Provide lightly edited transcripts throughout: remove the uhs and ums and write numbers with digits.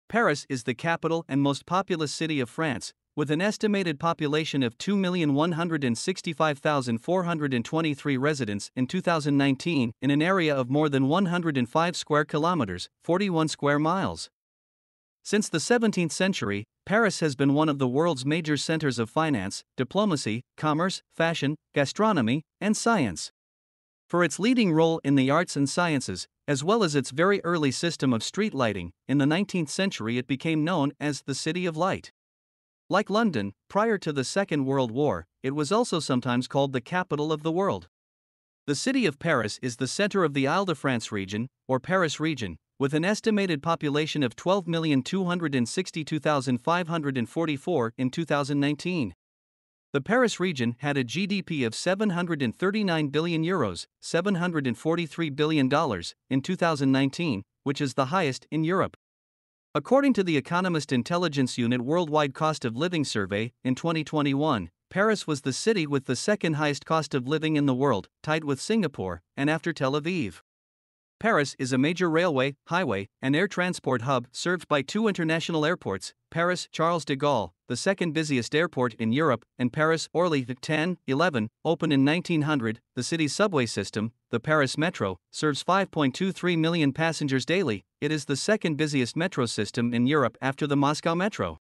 Paris is the capital and most populous city of France, with an estimated population of 2,165,423 residents in 2019 in an area of more than 105 square kilometers, 41 square miles. Since the 17th century, Paris has been one of the world's major centers of finance, diplomacy, commerce, fashion, gastronomy, and science. For its leading role in the arts and sciences, as well as its very early system of street lighting, in the 19th century it became known as the City of Light. Like London, prior to the Second World War, it was also sometimes called the capital of the world. The city of Paris is the center of the Île-de-France region, or Paris region, with an estimated population of 12,262,544 in 2019. The Paris region had a GDP of €739 billion, $743 billion, in 2019, which is the highest in Europe. According to the Economist Intelligence Unit Worldwide Cost of Living Survey, in 2021, Paris was the city with the second highest cost of living in the world, tied with Singapore, and after Tel Aviv. Paris is a major railway, highway, and air transport hub served by two international airports, Paris-Charles de Gaulle, the second busiest airport in Europe, and Paris-Orly 10-11, opened in 1900. The city's subway system, the Paris Metro, serves 5.23 million passengers daily. It is the second busiest metro system in Europe after the Moscow Metro.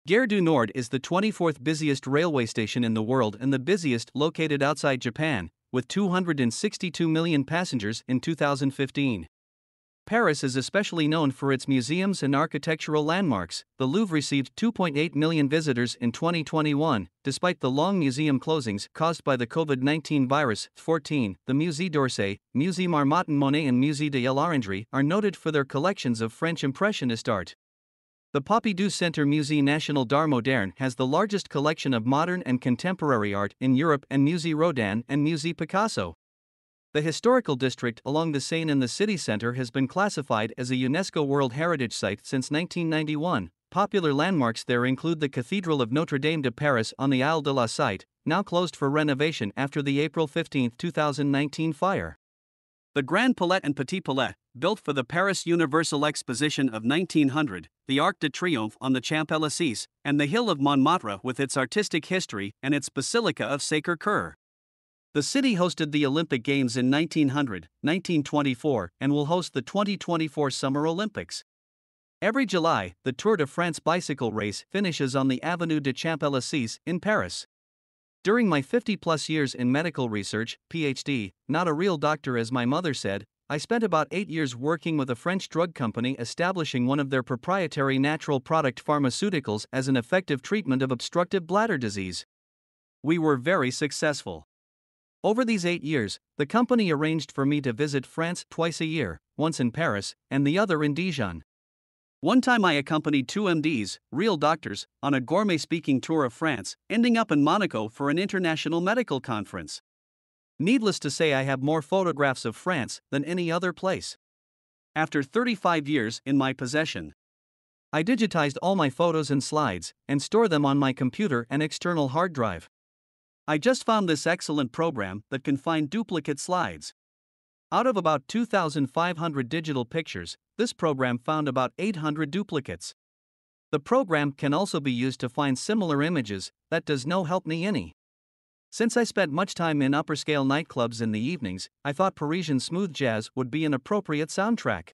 Gare du Nord is the 24th busiest railway station in the world and the busiest located outside Japan, with 262 million passengers in 2015. Paris is especially known for its museums and architectural landmarks. The Louvre received 2.8 million visitors in 2021, despite the long museum closings caused by the COVID-19 virus. 14. The Musée d'Orsay, Musée Marmottan Monet, and Musée de l'Orangerie are noted for their collections of French Impressionist art. The Pompidou Centre Musée National d'Art Moderne has the largest collection of modern and contemporary art in Europe, and Musée Rodin and Musée Picasso. The historical district along the Seine in the city center has been classified as a UNESCO World Heritage Site since 1991. Popular landmarks there include the Cathedral of Notre-Dame de Paris on the Isle de la Cité, now closed for renovation after the April 15, 2019 fire. The Grand Palais and Petit Palais, built for the Paris Universal Exposition of 1900, the Arc de Triomphe on the Champs-Élysées, and the Hill of Montmartre with its artistic history and its Basilica of Sacré-Cœur. The city hosted the Olympic Games in 1900, 1924, and will host the 2024 Summer Olympics. Every July, the Tour de France bicycle race finishes on the Avenue des Champs-Élysées in Paris. During my 50-plus years in medical research, PhD, not a real doctor as my mother said, I spent about 8 years working with a French drug company establishing one of their proprietary natural product pharmaceuticals as an effective treatment of obstructive bladder disease. We were very successful. Over these 8 years, the company arranged for me to visit France twice a year, once in Paris, and the other in Dijon. One time I accompanied two MDs, real doctors, on a gourmet speaking tour of France, ending up in Monaco for an international medical conference. Needless to say, I have more photographs of France than any other place. After 35 years in my possession, I digitized all my photos and slides, and store them on my computer and external hard drive. I just found this excellent program that can find duplicate slides. Out of about 2,500 digital pictures, this program found about 800 duplicates. The program can also be used to find similar images. That does no help me any. Since I spent much time in upper-scale nightclubs in the evenings, I thought Parisian smooth jazz would be an appropriate soundtrack.